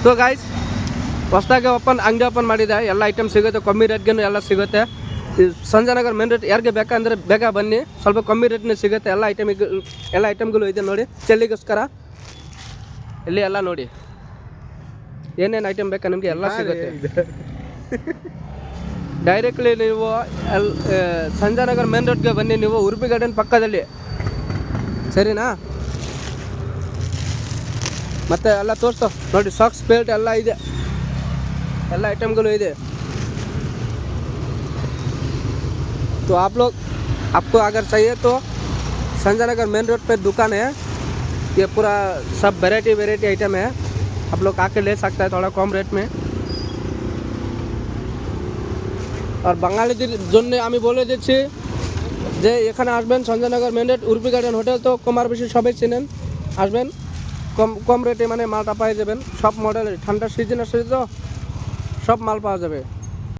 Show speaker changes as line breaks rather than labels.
So guys ಹೊಸದಾಗಿ ಅಂಗಡಿ open ಮಾಡಿದೆ. ಎಲ್ಲ ಐಟಮ್ ಸಿಗುತ್ತೆ, ಕಮ್ಮಿ ರೇಟ್ಗೆ ಎಲ್ಲ ಸಿಗುತ್ತೆ. ಈ ಸಂಜಯನಗರ ಮೇನ್ ರೇಟ್ ಯಾರಿಗೆ ಬೇಕಂದರೆ ಬೇಗ ಬನ್ನಿ, ಸ್ವಲ್ಪ ಕಮ್ಮಿ ರೇಟ್ನೇ ಸಿಗುತ್ತೆ. ಎಲ್ಲ ಐಟಮ್ಗಳು ಇದೆ ನೋಡಿ, ಚಳಿಗೋಸ್ಕರ ಇಲ್ಲಿ ಎಲ್ಲ ನೋಡಿ ಏನೇನು ಐಟಮ್ ಬೇಕಾ ನಿಮಗೆ ಎಲ್ಲ ಸಿಗುತ್ತೆ. ಡೈರೆಕ್ಟ್ಲಿ ನೀವು ಸಂಜಯನಗರ ಮೇನ್ ರೋಡ್ಗೆ ಬನ್ನಿ, ನೀವು ಉಡುಪಿ ಗಾರ್ಡನ್ ಪಕ್ಕದಲ್ಲಿ, ಸರಿನಾ? ಮತ್ತು ಎಲ್ಲ ತೋರಿಸ್ತು ನೋಡಿ, ಸಾಕ್ಸ್ ಬೇಲ್ಟ್ ಎಲ್ಲ ಇದೆ, ಎಲ್ಲ आइटमಗಳು ಇದೆ. तो आप लोग आपको अगर चाहिए तो संजय नगर मेन रोड पे दुकान है, ये पूरा सब वेराइटी आइटम है, आप लोग आके ले सकता है थोड़ा कम रेट में. और বাঙালিদের জন্য আমি বলে দিচ্ছি যে এখানে আসবেন সঞ্জয়নগর মেন রোড উর্পি গার্ডেন হোটেল, তো কমার বেশি সবাই চেনেন, আসবেন কম রেটে মানে মালটা পাই যাবেন, সব মডেলের, ঠান্ডার সিজন আসছে তো সব মাল পাওয়া যাবে.